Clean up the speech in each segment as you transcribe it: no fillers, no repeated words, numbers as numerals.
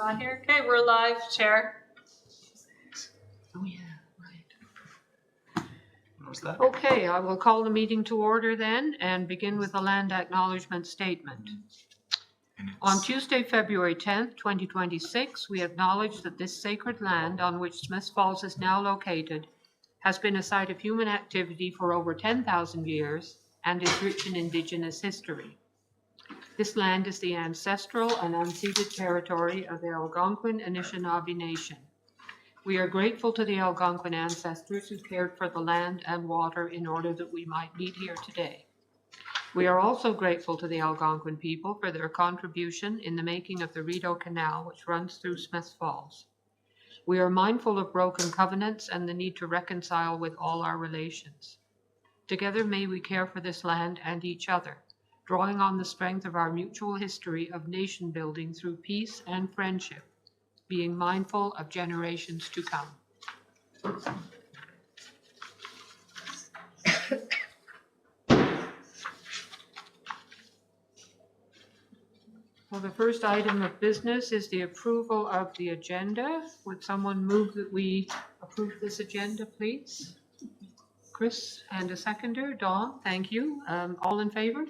spot here. Okay, we're live, Chair. Oh yeah, right. What was that? Okay, I will call the meeting to order then and begin with the land acknowledgement statement. On Tuesday, February 10th, 2026, we acknowledge that this sacred land on which Smith Falls is now located has been a site of human activity for over 10,000 years and is rich in Indigenous history. This land is the ancestral and unceded territory of the Algonquin Anishinaabe Nation. We are grateful to the Algonquin ancestors who cared for the land and water in order that we might meet here today. We are also grateful to the Algonquin people for their contribution in the making of the Rideau Canal, which runs through Smith Falls. We are mindful of broken covenants and the need to reconcile with all our relations. Together may we care for this land and each other, drawing on the strength of our mutual history of nation building through peace and friendship, being mindful of generations to come. Well, the first item of business is the approval of the agenda. Would someone move that we approve this agenda, please? Chris, and a seconder. Dawn, thank you. All in favor?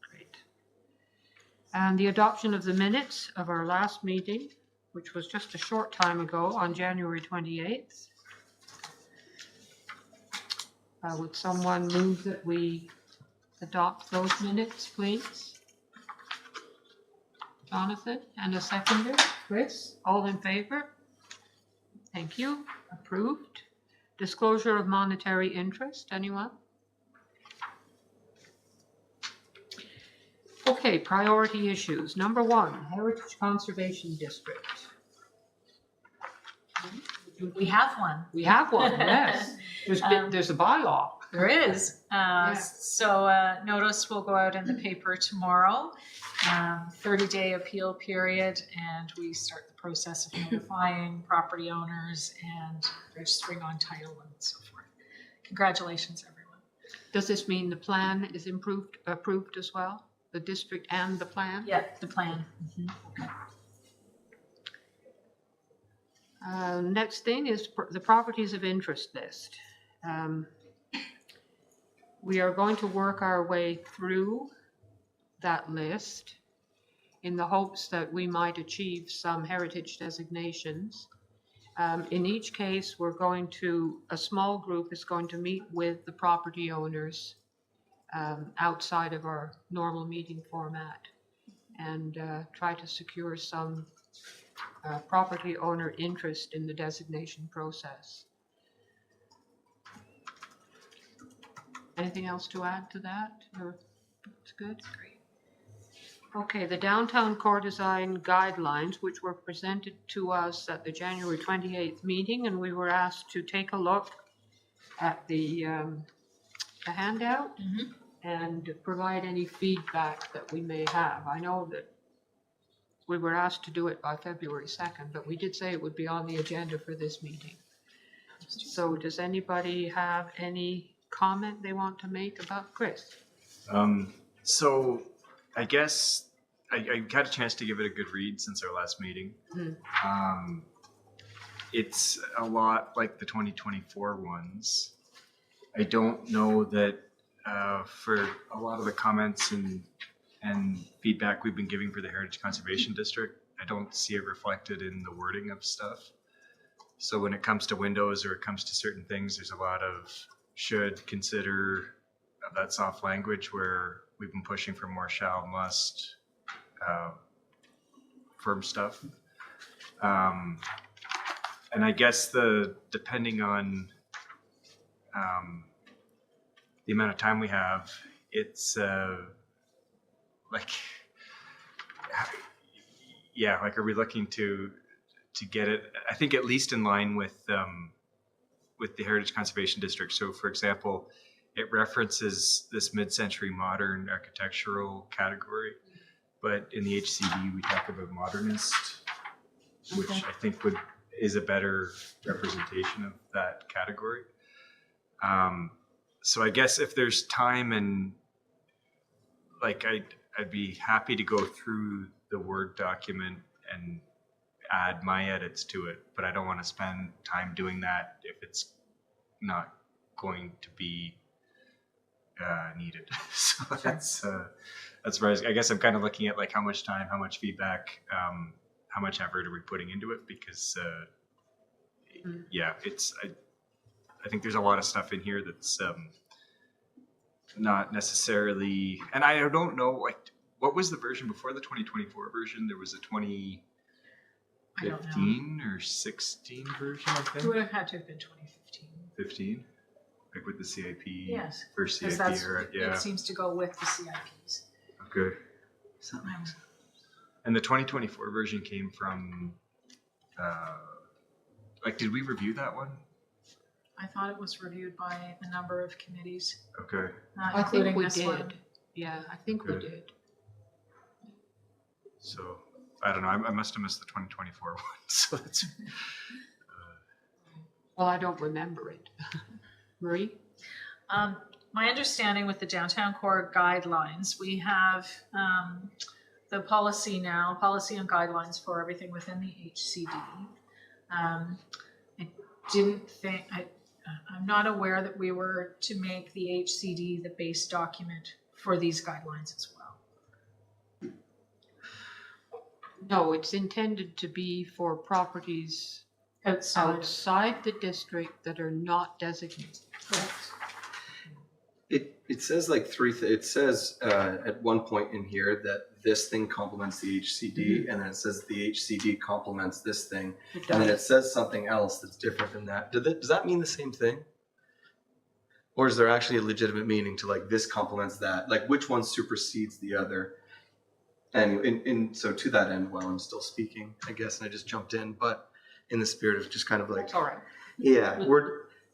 Great. And the adoption of the minutes of our last meeting, which was just a short time ago on January 28th. Would someone move that we adopt those minutes, please? Jonathan, and a seconder. Chris, all in favor? Thank you. Approved. Disclosure of monetary interest, anyone? Okay, priority issues. Number 1, Heritage Conservation District. We have one. We have one, yes. There's a bylaw. There is. Yeah. So notice will go out in the paper tomorrow. 30-day appeal period, and we start the process of notifying property owners and registering on title and so forth. Congratulations, everyone. Does this mean the plan is approved as well? The district and the plan? Yeah, the plan. Next thing is the properties of interest list. We are going to work our way through that list in the hopes that we might achieve some heritage designations. In each case, a small group is going to meet with the property owners outside of our normal meeting format and try to secure some property owner interest in the designation process. Anything else to add to that? That's good. Great. Okay, the downtown core design guidelines, which were presented to us at the January 28th meeting, and we were asked to take a look at the handout and provide any feedback that we may have. I know that we were asked to do it by February 2nd, but we did say it would be on the agenda for this meeting. So does anybody have any comment they want to make about Chris? So I guess I got a chance to give it a good read since our last meeting. It's a lot like the 2024 ones. I don't know that for a lot of the comments and feedback we've been giving for the Heritage Conservation District, I don't see it reflected in the wording of stuff. So when it comes to windows or it comes to certain things, there's a lot of should, consider, that soft language where we've been pushing for more shall, must, firm stuff. And I guess depending on the amount of time we have, it's like are we looking to get it, I think, at least in line with the Heritage Conservation District. So for example, it references this mid-century modern architectural category, but in the HCD we talk about modernist, which I think is a better representation of that category. So I guess if there's time, and like I'd be happy to go through the Word document and add my edits to it, but I don't want to spend time doing that if it's not going to be needed. So that's where I guess I'm kind of looking at like how much time, how much feedback, how much effort are we putting into it? Because yeah, I think there's a lot of stuff in here that's not necessarily, and I don't know, like, what was the version before the 2024 version? There was a 2015 or 16 version, I It think. would have had to have been 2015. 15, like with the CIP. Yes. First Because CIP that's, era. Yeah. it seems to go with the CIPs. Okay. Sometimes. And the 2024 version came from, like, did we review that one? I thought it was reviewed by a number of committees, Okay. I think including we this did. one. Yeah, I think we Good. did. So I don't know. I must have missed the 2024 one. So that's. Well, I don't remember it. Marie? My understanding with the downtown core guidelines, we have the policy now, policy and guidelines for everything within the HCD. I didn't think, I'm not aware that we were to make the HCD the base document for these guidelines as well. No, it's intended to be for properties outside the district that are not designated. Correct. It says like it says at one point in here that this thing complements the HCD, and then it says the HCD complements this thing, It and then it does. says something else that's different than that. Does that mean the same thing? Or is there actually a legitimate meaning to like this complements that? Like which one supersedes the other? And so to that end, while I'm still speaking, I guess, and I just jumped in, but in the spirit of just kind of like, All right. yeah,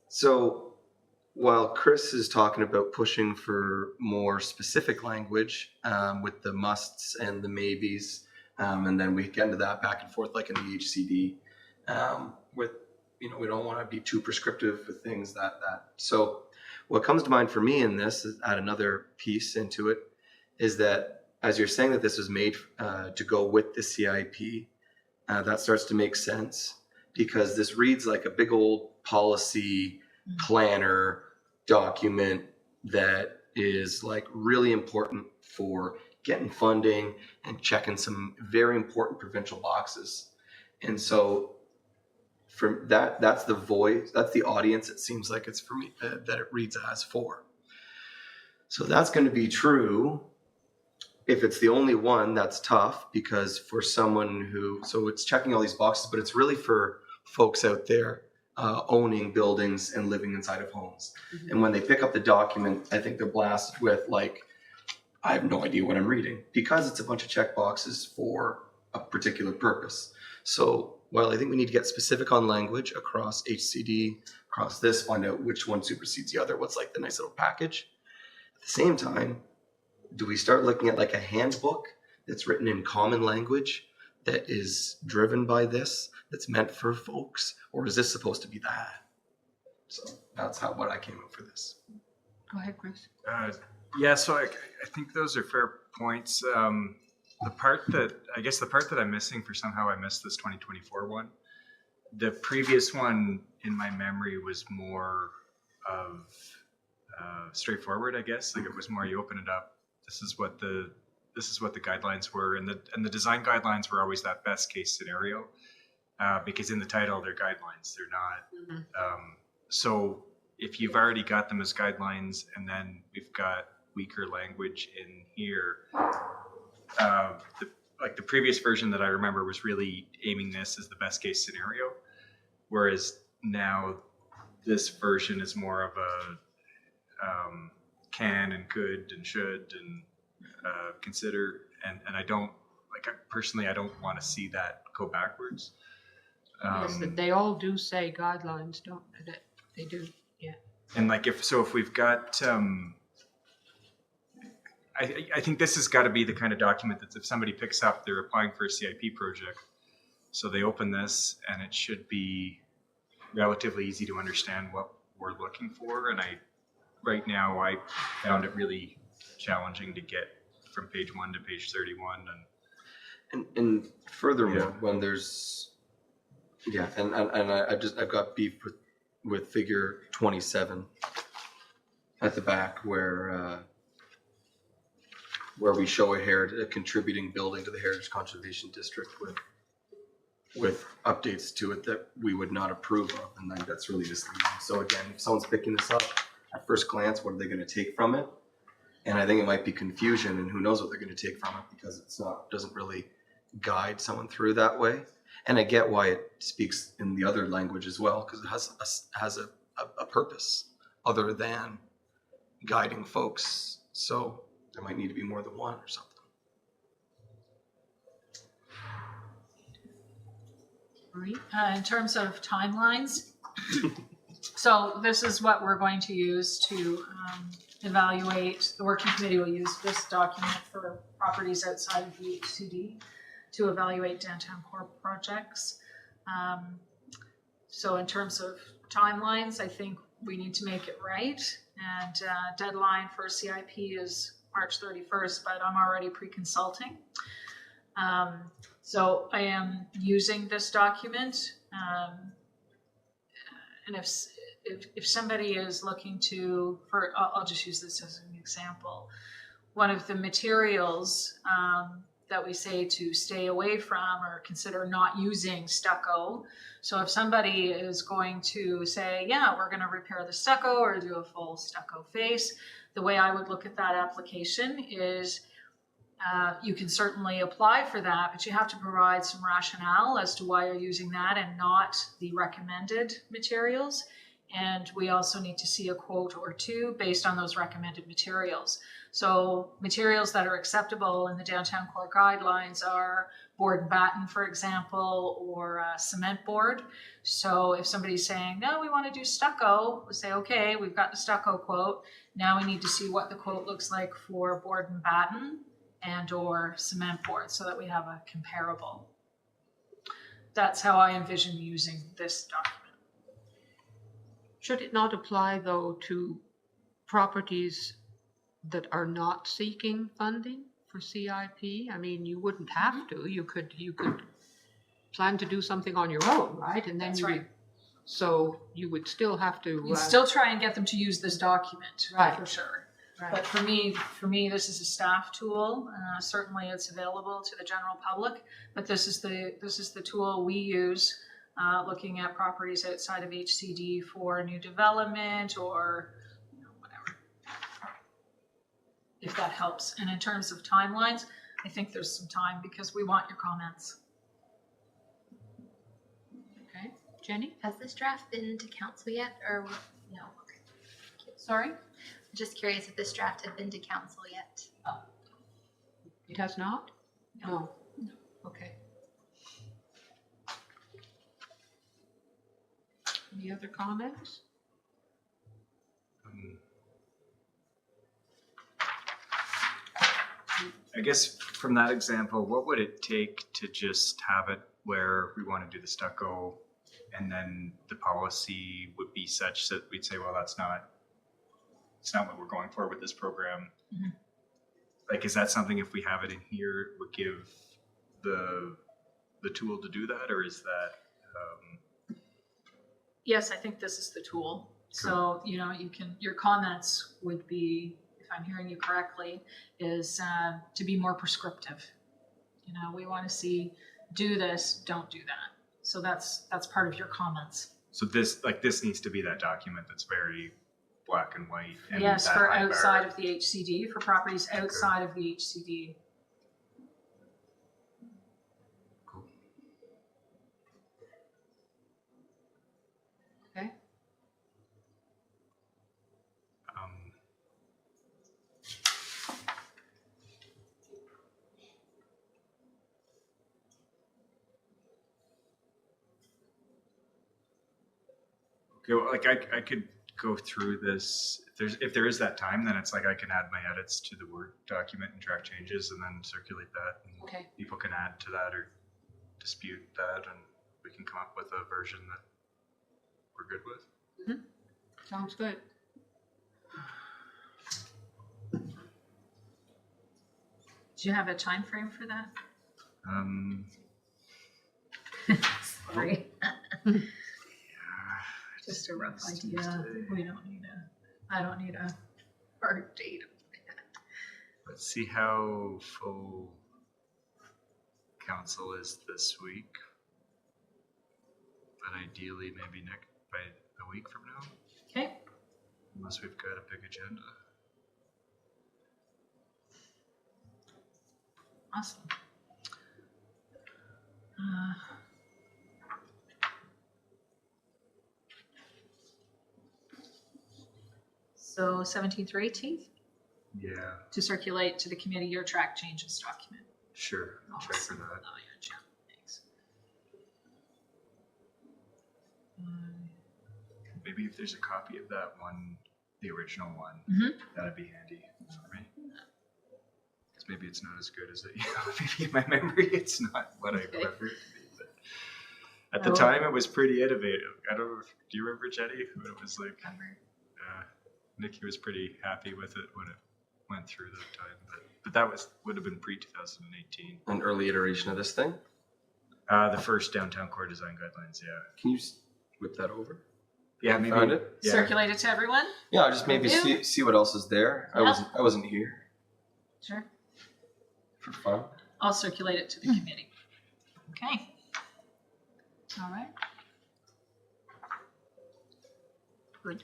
so while Chris is talking about pushing for more specific language with the musts and the maybes, and then we get into that back and forth like in the HCD, with, you know, we don't want to be too prescriptive with things that. So what comes to mind for me in this, is add another piece into it, is that as you're saying that this was made to go with the CIP, that starts to make sense because this reads like a big old policy planner document that is like really important for getting funding and checking some very important provincial boxes. And so for that's the voice, that's the audience it seems like it's for me that it reads as for. So that's going to be true. If it's the only one, that's tough because for someone who, so it's checking all these boxes, but it's really for folks out there owning buildings and living inside of homes. Mm-hmm. And when they pick up the document, I think they're blasted with like, I have no idea what I'm reading because it's a bunch of check boxes for a particular purpose. So while I think we need to get specific on language across HCD, across this, find out which one supersedes the other, what's like the nice little package. At the same time, do we start looking at like a handbook that's written in common language that is driven by this, that's meant for folks, or is this supposed to be that? So that's what I came up for this. Go ahead, Chris. Yeah, so I think those are fair points. The part that I'm missing for somehow I missed this 2024 one. The previous one in my memory was more of straightforward, I guess. Like it was more you open it up. This is what the guidelines were, and the design guidelines were always that best case scenario, because in the title they're guidelines. They're not. Mm-hmm. So if you've already got them as guidelines, and then we've got weaker language in here, the previous version that I remember was really aiming this as the best case scenario, whereas now this version is more of a can and could and should and consider, and I don't personally I don't want to see that go backwards. Yes, they all do say guidelines, don't they? They do, yeah. And like if we've got, I think this has got to be the kind of document that if somebody picks up, they're applying for a CIP project, so they open this and it should be relatively easy to understand what we're looking for. And right now I found it really challenging to get from page 1 to page 31. And furthermore, Yeah. when there's, I've got beef with figure 27 at the back where we show a contributing building to the Heritage Conservation District with updates to it that we would not approve of, and then that's really misleading. So again, if someone's picking this up, at first glance, what are they going to take from it? And I think it might be confusion, and who knows what they're going to take from it, because doesn't really guide someone through that way. And I get why it speaks in the other language as well, because it has a purpose other than guiding folks. So there might need to be more than one or something. In terms of timelines, so this is what we're going to use to evaluate, the working committee will use this document for properties outside of the HCD to evaluate downtown core projects. So in terms of timelines, I think we need to make it right. And deadline for CIP is March 31st, but I'm already pre-consulting. So I am using this document, and if somebody is looking to, I'll just use this as an example. One of the materials that we say to stay away from or consider not using stucco. So if somebody is going to say, yeah, we're going to repair the stucco or do a full stucco face, the way I would look at that application is you can certainly apply for that, but you have to provide some rationale as to why you're using that and not the recommended materials. And we also need to see a quote or two based on those recommended materials. So materials that are acceptable in the downtown core guidelines are board and batten, for example, or cement board. So if somebody's saying, no, we want to do stucco, we'll say, okay, we've got the stucco quote. Now we need to see what the quote looks like for board and batten and or cement board so that we have a comparable. That's how I envision using this document. Should it not apply, though, to properties that are not seeking funding for CIP? I mean, you wouldn't have to. You could plan to do something on your own, right? And then That's you right. would, so you would still have to. You'd still try and get them to use this document, Right. for sure. Right. But for me, this is a staff tool. Certainly, it's available to the general public. But this is the tool we use, looking at properties outside of HCD for new development or whatever, if that helps. And in terms of timelines, I think there's some time because we want your comments. Okay, Jenny? Has this draft been to council yet, or no? Okay. Sorry? Just curious if this draft had been to council yet. It has not? No. No. Okay. Any other comments? I guess from that example, what would it take to just have it where we want to do the stucco and then the policy would be such that we'd say, well, it's not what we're going for with this program. Mm-hmm. Like, is that something, if we have it in here, would give the tool to do that, or is that? Yes, I think this is the tool. So, your comments would be, if I'm hearing you correctly, is to be more prescriptive. We want to see, do this, don't do that. So that's part of your comments. So this needs to be that document that's very black and white. And Yes, that for high bar. outside of the HCD, for properties outside of the HCD. Cool. Okay. Okay, well, like I could go through this. If there is that time, then it's like I can add my edits to the Word document and track changes and then circulate that. And Okay. people can add to that or dispute that, and we can come up with a version that we're good with. Sounds good. Do you have a time frame for that? Sorry. Yeah, Just a rough it's idea. Tuesday. I don't need a hard date. Let's see how full council is this week. But ideally, maybe by a week from now, Okay. unless we've got a big agenda. Awesome. So 17th or 18th Yeah, to circulate to the committee your track changes document. sure. I'll check for that. Oh, yeah, check. Thanks. Maybe if there's a copy of that one, the original one, that'd be handy, right? Because maybe it's not as good as it. Maybe in my memory, it's not what I Okay. remember it to be. But at the time, it was pretty innovative. I don't know. Do you remember, Jenny? When it was like, Nikki was pretty happy with it when it went through that time. But that would have been pre-2018. An early iteration of this thing. The first downtown core design guidelines. Yeah. Can you whip that over? Yeah. Maybe. Found it? Yeah. Circulate it to everyone? Yeah, just maybe Yeah. see what else is there. Yeah. I wasn't here Sure. for fun. I'll circulate it to the committee. Okay. All right. Good.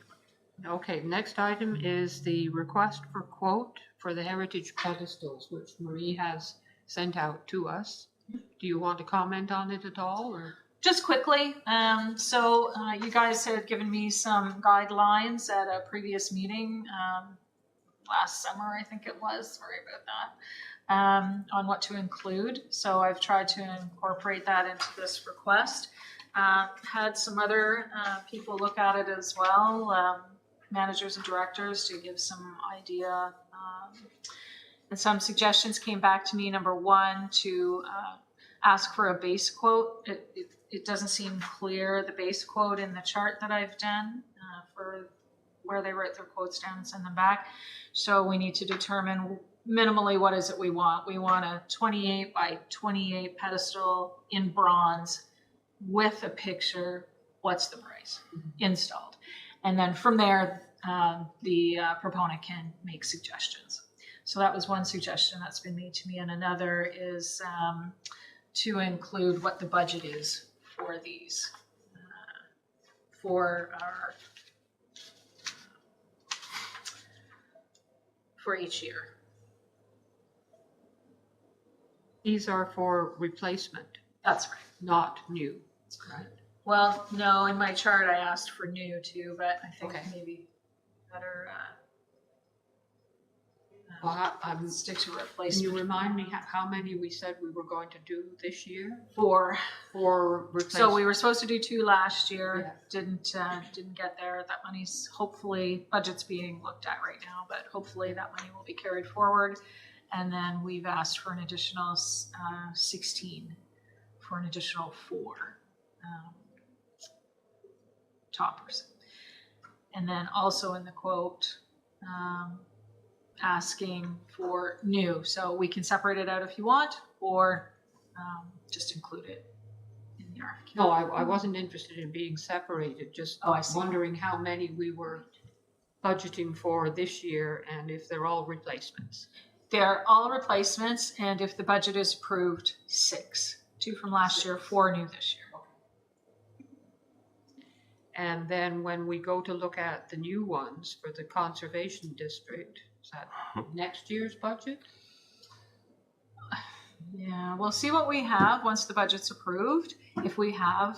Okay, next item is the request for quote for the heritage pedestals, which Marie has sent out to us. Do you want to comment on it at all, or? Just quickly, you guys had given me some guidelines at a previous meeting last summer, I think it was. Sorry about that. On what to include. So I've tried to incorporate that into this request. Had some other people look at it as well, managers and directors, to give some idea. And some suggestions came back to me. Number one, to ask for a base quote. It doesn't seem clear, the base quote in the chart that I've done for where they write their quotes down and send them back. So we need to determine minimally what is it we want. We want a 28 by 28 pedestal in bronze with a picture. What's the price installed? And then from there, the proponent can make suggestions. So that was one suggestion that's been made to me. And another is to include what the budget is for these, for each year. These are for replacement, That's right. not new, right? Well, no, in my chart I asked for new too, but I think Okay. maybe better Well, I'm, stick to can replacement. you remind me how many we said we were going to do this year For for replacement? so we were supposed to do 2 last year. Yeah. Didn't get there. That money's hopefully, budget's being looked at right now, but hopefully that money will be carried forward. And then we've asked for an additional 16 for an additional 4 toppers. And then also in the quote, asking for new. So we can separate it out if you want, or just include it in the RFQ. No, I wasn't interested in being separated, just Oh, I see. wondering how many we were budgeting for this year and if they're all replacements. They're all replacements, and if the budget is approved, 6. 2 from last year, 4 new this year. And then when we go to look at the new ones for the conservation district, is that next year's budget? Yeah, we'll see what we have once the budget's approved. If we have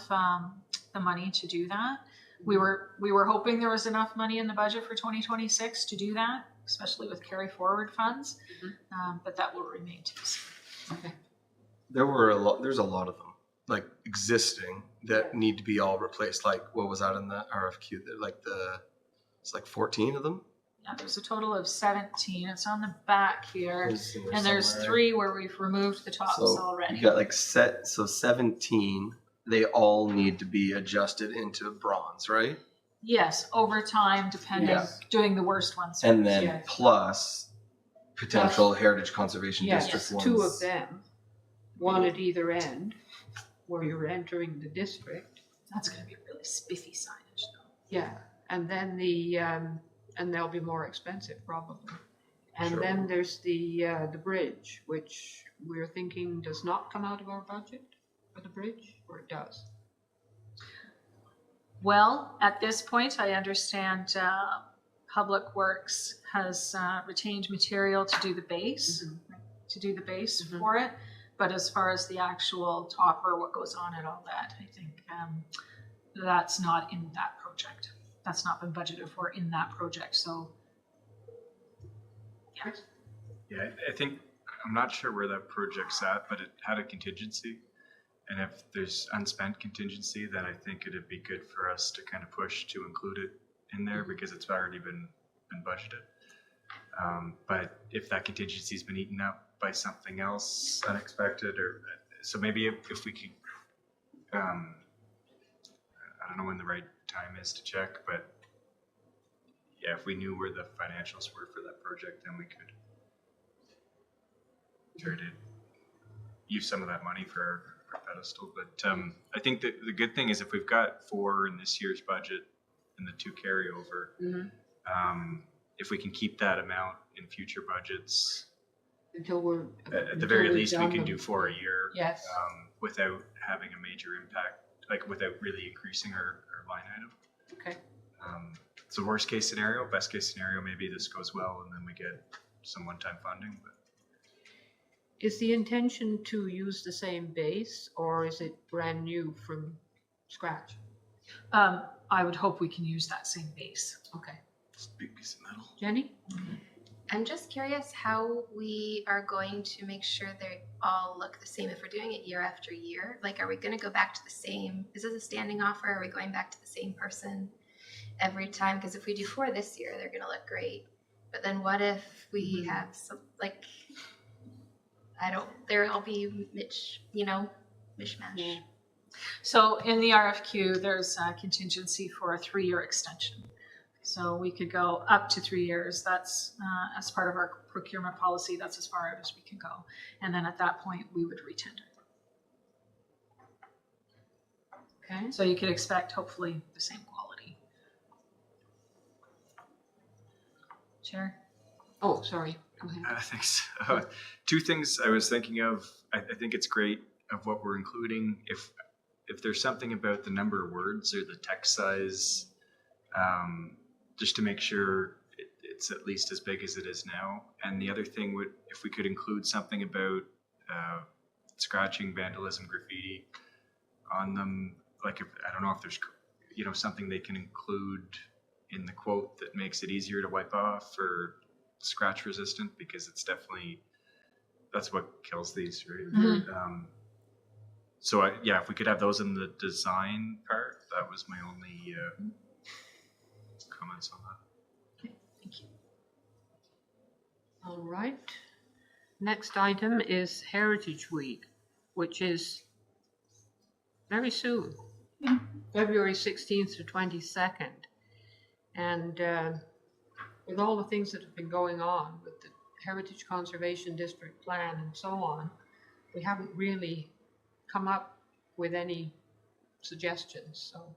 the money to do that, we were hoping there was enough money in the budget for 2026 to do that, especially with carry forward funds. But that will remain to be seen. Okay. There's a lot of them, like existing, that need to be all replaced. Like what was that in the RFQ? It's like 14 of them. Yeah, there's a total of 17. It's on the back here. It's in there And there's somewhere. 3 where we've removed the tops So already. you got like 17. They all need to be adjusted into bronze, right? Yes, over time, depending, Yeah. doing the worst ones. And then Yes. plus potential heritage conservation Yes, district ones. 2 of them. one at either end where you're entering the district. That's gonna be really spiffy signage though. Yeah, and then and they'll be more expensive probably. And Sure. then there's the bridge, which we're thinking does not come out of our budget for the bridge, or it does? Well, at this point, I understand Public Works has retained material to do the base, Mhm. for it. But as far as the actual topper, what goes on and all that, I think that's not in that project. That's not been budgeted for in that project, so. Yeah. Yeah, I think, I'm not sure where that project's at, but it had a contingency. And if there's unspent contingency, then I think it'd be good for us to kind of push to include it in there because it's already been budgeted. But if that contingency's been eaten up by something else unexpected, or so maybe if we could, I don't know when the right time is to check, but yeah, if we knew where the financials were for that project, then we could try to use some of that money for our pedestal. But I think that the good thing is if we've got 4 in this year's budget and the 2 carryover, if we can keep that amount in future budgets, Until we're at the very until we've least, we done can them. do 4 a year. Yes. Without having a major impact, like without really increasing our line item. Okay. So worst case scenario, best case scenario, maybe this goes well and then we get some one-time funding, but Is the intention to use the same base, or is it brand new from scratch? I would hope we can use that same base. Okay. it's a big piece of metal. Jenny? I'm just curious how we are going to make sure they all look the same if we're doing it year after year. Like, are we going to go back to the same? Is this a standing offer? Are we going back to the same person every time? Because if we do 4 this year, they're going to look great. But then what if we have some, like, there'll be mishmash. Yeah. So in the RFQ, there's a contingency for a 3-year extension. So we could go up to 3 years. That's as part of our procurement policy, that's as far out as we can go. And then at that point, we would retender. Okay. So you could expect hopefully the same quality. Chair? Oh, sorry. Go ahead. Thanks. 2 things I was thinking of. I think it's great of what we're including. If there's something about the number of words or the text size, just to make sure it's at least as big as it is now. And the other thing would, if we could include something about scratching, vandalism, graffiti on them. Like, I don't know if there's, something they can include in the quote that makes it easier to wipe off or scratch resistant, because it's definitely, that's what kills these, right? So if we could have those in the design part, that was my only comments on that. Thank you. All right. Next item is Heritage Week, which is very soon, February 16th to 22nd. And with all the things that have been going on with the Heritage Conservation District Plan and so on, we haven't really come up with any suggestions. So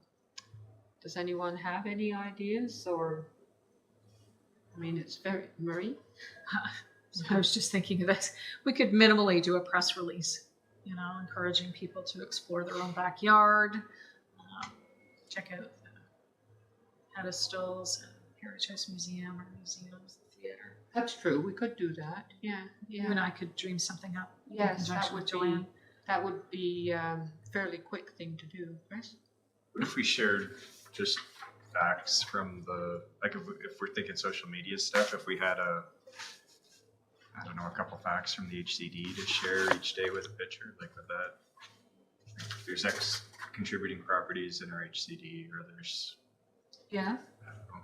does anyone have any ideas? Or, I mean, it's very, Marie? I was just thinking of this. We could minimally do a press release, encouraging people to explore their own backyard, check out the pedestals and Heritage Museum or museums, the theater. That's true. We could do that. Yeah. You and I could dream something up. Yes, in that conjunction would with Joanne. That would be a fairly quick thing to do, Chris. What if we shared just facts from the, like if we're thinking social media stuff, if we had a couple facts from the HCD to share each day with a picture, like with that, if there's X contributing properties in our HCD, or there's, Yeah. I don't know.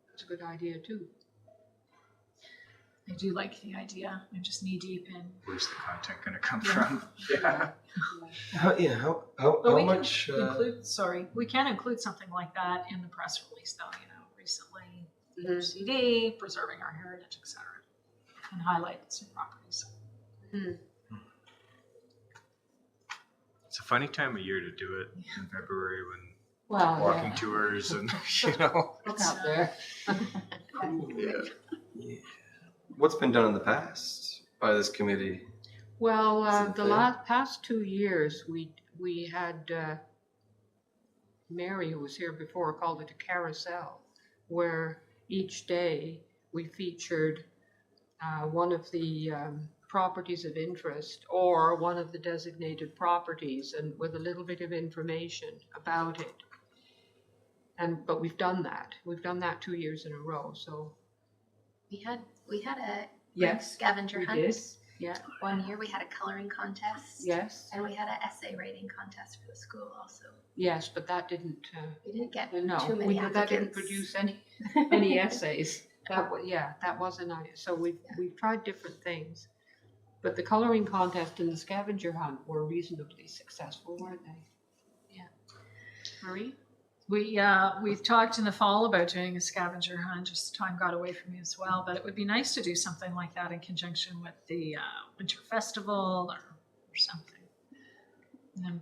That's a good idea too. I do like the idea. I'm just knee deep in. Where's the content going to come Yeah. from? Yeah. But we much? can include, we can include something like that in the press release though, recently Mhm. HCD, preserving our heritage, etc., and highlight some properties. It's a funny time of year to do it in February when Well, walking tours and, you know. Look out there. Yeah. What's been done in the past by this committee? Well, Same the thing. past 2 years, we had Mary, who was here before, called it a carousel, where each day we featured one of the properties of interest or one of the designated properties, and with a little bit of information about it. But we've done that. We've done that 2 years in a row. So We had a yes, scavenger we hunt. did. Yeah. One year we had a coloring contest. Yes. And we had an essay writing contest for the school also. Yes, but that didn't. We didn't get No, too many that didn't applicants. produce any essays. That wasn't nice. So we've tried different things, but the coloring contest and the scavenger hunt were reasonably successful, weren't they? Yeah. Marie? We've talked in the fall about doing a scavenger hunt, just time got away from me as well, but it would be nice to do something like that in conjunction with the winter festival or something. And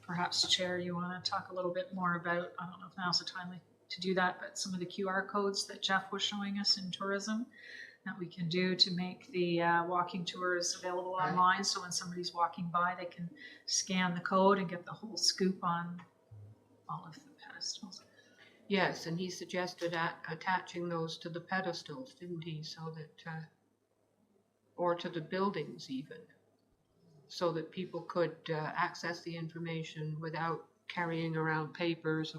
perhaps, Chair, you want to talk a little bit more about, I don't know if now's the time to do that, but some of the QR codes that Jeff was showing us in tourism that we can do to make the walking tours available online. So when somebody's walking by, they can scan the code and get the whole scoop on all of the pedestals. Yes, and he suggested attaching those to the pedestals, didn't he? So that, or to the buildings even, so that people could access the information without carrying around papers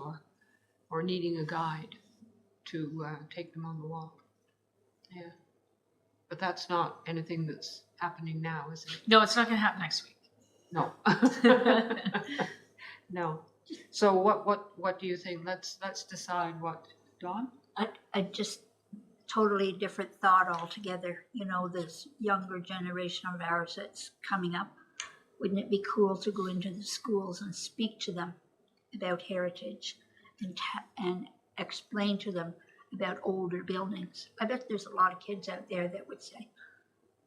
or needing a guide to take them on the walk. Yeah, but that's not anything that's happening now, is it? No, it's not going to happen next week. No. No. So what do you think? Let's decide what, Dawn? I just totally different thought altogether. You know, this younger generation of ours that's coming up. Wouldn't it be cool to go into the schools and speak to them about heritage and explain to them about older buildings? I bet there's a lot of kids out there that would say,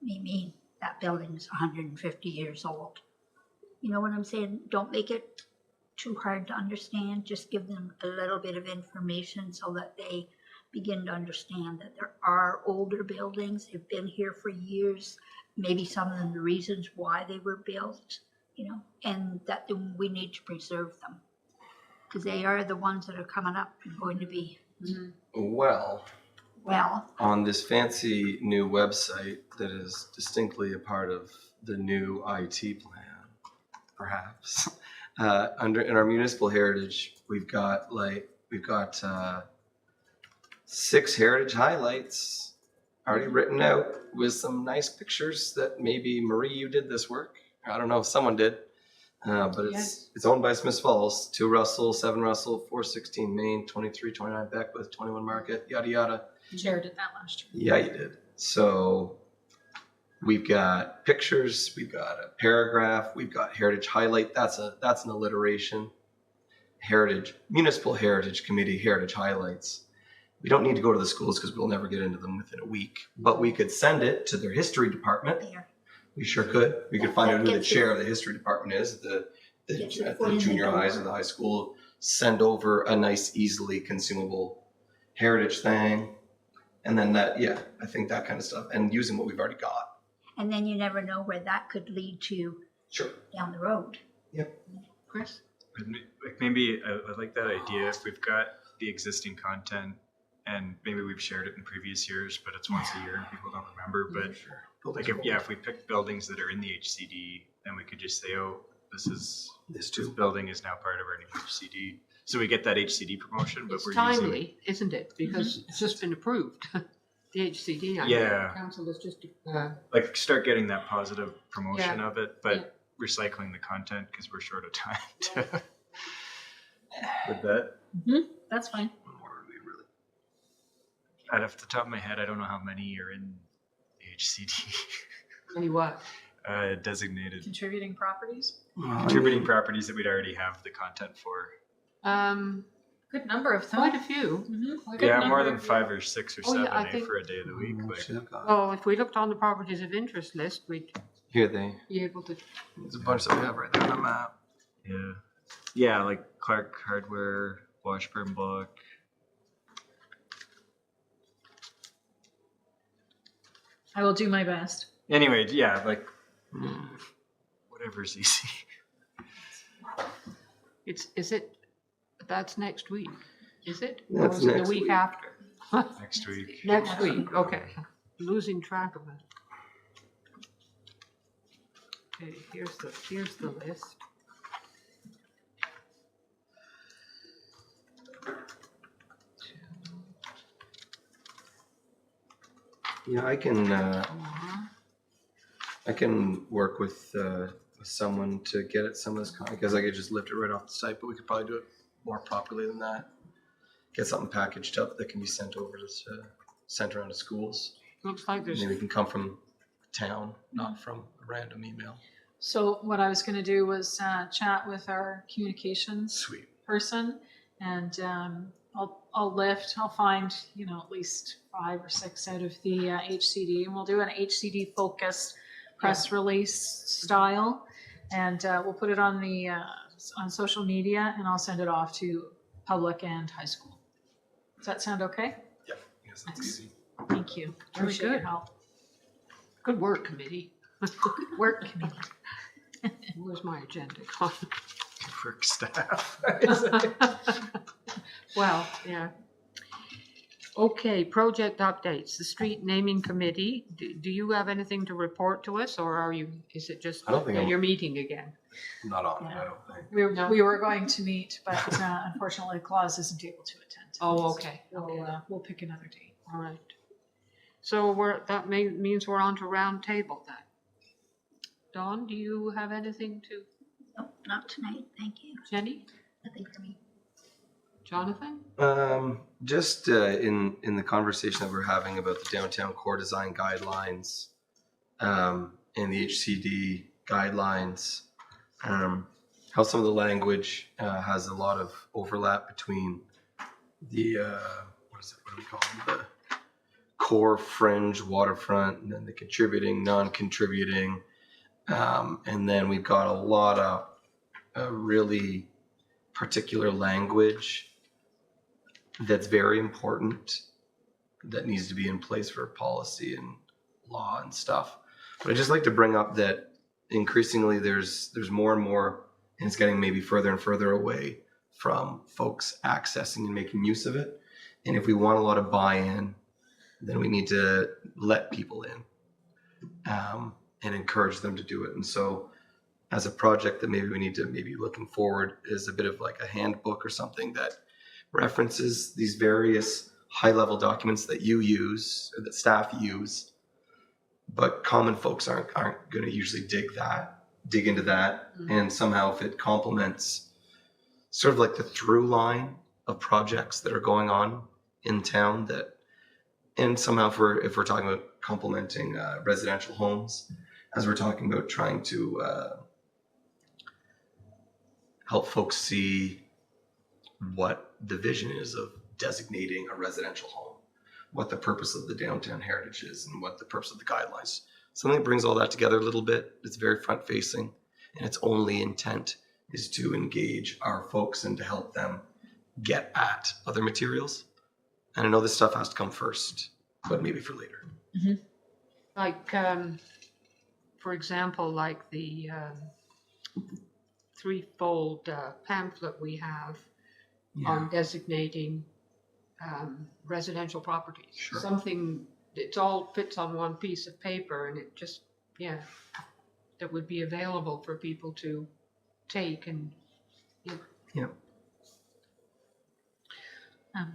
me, that building's 150 years old. You know what I'm saying? Don't make it too hard to understand. Just give them a little bit of information so that they begin to understand that there are older buildings. They've been here for years. Maybe some of them, the reasons why they were built, you know, and that we need to preserve them because they are the ones that are coming up and going to be, Well, well, on this fancy new website that is distinctly a part of the new IT plan, perhaps, in our municipal heritage, we've got 6 heritage highlights already written out with some nice pictures that maybe Marie, you did this work. I don't know if someone did, but it's owned by Smiths Falls, 2 Russell, 7 Russell, 416 Main, 2329 Beckwith, 21 Market, yada yada. Chair did that last year. Yeah, you did. So we've got pictures, we've got a paragraph, we've got heritage highlight. That's an alliteration. Heritage, Municipal Heritage Committee heritage highlights. We don't need to go to the schools because we'll never get into them within a week, but we could send it to their history department. there. We sure could. We could find That out who the gets chair it. of the history department is at the Gets it at put the in the junior highs door. or the high school. Send over a nice, easily consumable heritage thing. And then I think that kind of stuff. And using what we've already got. And then you never know where that could lead to Sure. down the road. Chris? Like maybe I like that idea. If we've got the existing content and maybe we've shared it in previous years, but it's once a year and people don't remember. But Sure. like if we pick buildings that are in the HCD, then we could just say, oh, this building is now part of our new HCD. So we get that HCD promotion, but It's we're timely, isn't it? Because it's just been approved. The HCD, I know, Yeah. council has just, like start getting that positive promotion Yeah. of it, but recycling the content because we're short of time to with that. That's fine. Out off the top of my head, I don't know how many are in the HCD any what? designated Contributing properties? contributing properties that we'd already have the content for. Good number of them. Quite a few. Good Yeah, more number than of 5 or 6 or Oh, 7 yeah, I think- for a day of the week. Like, Actually, I've got- Well, if we looked on the properties of interest list, we'd Here they. be able to. There's a bunch that we have right there on the map. yeah. Yeah, like Clark Hardware, Washburn Block. I will do my best. Anyway, yeah, like whatever's easy. Is it? That's next week. Is it? That's or is it next the week week. after? Next week. Next week. Okay. Losing track of it. Okay. Here's the list. Yeah, I can work with someone to get at some of this because I could just lift it right off the site, but we could probably do it more properly than that. Get something packaged up that can be sent over to sent around to schools. Looks like there's. Maybe it can come from town, not from a random email. So what I was going to do was chat with our communications Sweet. person, and I'll find at least 5 or 6 out of the HCD, and we'll do an HCD focused press release style, and we'll put it on the on social media, and I'll send it off to public and high school. Does that sound okay? Yep. Yes, that's easy. Thank you. Very Appreciate your good. help. Good work, committee. Good work, committee. Where's my agenda gone? Work staff. Well, yeah. Okay, project updates. The street naming committee. Do you have anything to report to us, or is it just I don't think that I'm- you're meeting again? I'm not on it, Yeah. I don't think. No. We were going to meet, but unfortunately, Claus isn't able to attend. Oh, okay. We'll pick another date. All right. So means we're on to round table then. Dawn, do you have anything to? Nope, not tonight, thank you. Jenny? Nothing for me. Jonathan? Just in the conversation that we're having about the downtown core design guidelines and the HCD guidelines, how some of the language has a lot of overlap between the what do we call them? The core, fringe, waterfront, and then the contributing, non-contributing, and then we've got a lot of really particular language that's very important that needs to be in place for policy and law and stuff. But I'd just like to bring up that increasingly there's more and more, and it's getting maybe further and further away from folks accessing and making use of it. And if we want a lot of buy-in, then we need to let people in and encourage them to do it. And so as a project that maybe we need to maybe looking forward is a bit of like a handbook or something that references these various high-level documents that you use or that staff use, but common folks aren't going to usually dig into that. Mm-hmm. And somehow if it complements sort of like the through line of projects that are going on in town, that, and somehow if we're talking about complementing residential homes, as we're talking about trying to help folks see what the vision is of designating a residential home, what the purpose of the downtown heritage is, and what the purpose of the guidelines. Something that brings all that together a little bit. It's very front facing, and its only intent is to engage our folks and to help them get at other materials. And I know this stuff has to come first, but maybe for later. Like, for example, like the threefold pamphlet we have on designating residential properties. Sure. Something, it all fits on one piece of paper, and it just, that would be available for people to take and.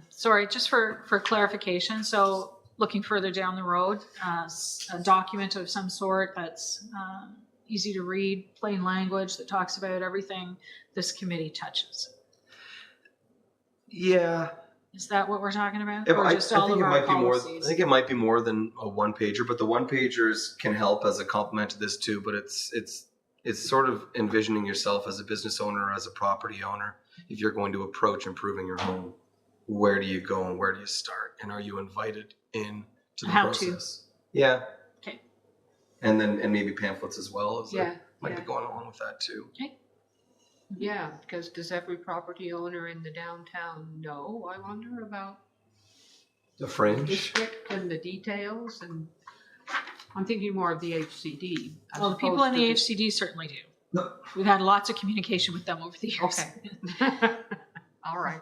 Sorry, just for clarification, so looking further down the road, a document of some sort that's easy to read, plain language that talks about everything this committee touches. Yeah. Is that what we're talking about? If Or I just all think of it our might be more. I policies? think it might be more than a one pager, but the one pagers can help as a complement to this too. But it's sort of envisioning yourself as a business owner or as a property owner, if you're going to approach improving your home, where do you go and where do you start? And are you invited in to the How to. process? Yeah. Okay. And maybe pamphlets as well as Yeah, might yeah. be going along with that too. Yeah, because does every property owner in the downtown know, I wonder, about The the fringe. district and the details? And I'm thinking more of the HCD. as Well, the people in the opposed to HCD certainly do. We've had lots of communication with them over the years. Okay. All right.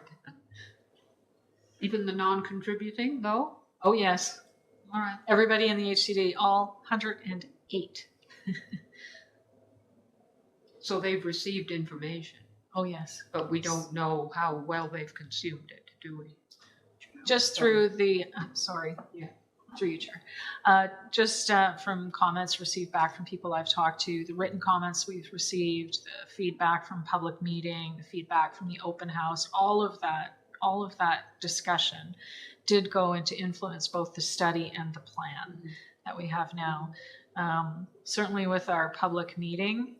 Even the non-contributing, though? Oh, yes. All right. Everybody in the HCD, all 108. So they've received information, Oh, yes. but we don't know how well they've consumed it, do we? Just through the, sorry. Yeah. Through you, Chair. Just from comments received back from people I've talked to, the written comments we've received, the feedback from public meeting, the feedback from the open house, all of that discussion did go into influence both the study and the plan that we have now. Certainly with our public meeting,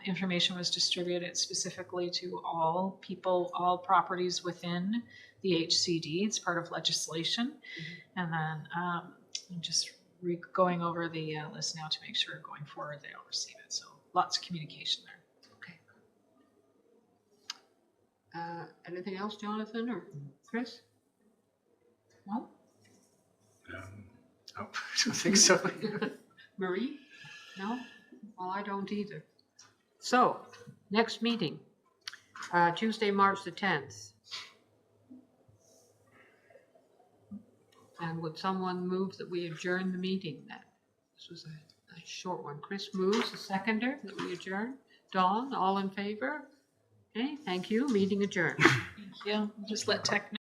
information was distributed specifically to all people, all properties within the HCD. It's part of legislation. And then I'm just going over the list now to make sure going forward they all receive it. So lots of communication there. Anything else, Jonathan or Chris? Well, I don't think so. Marie? No? Well, I don't either. So, next meeting, Tuesday, March the 10th. And would someone move that we adjourn the meeting then? This was a short one. Chris moves, a seconder, that we adjourn. Dawn, all in favor? Okay, thank you. Meeting adjourned. thank you. Just let tech know.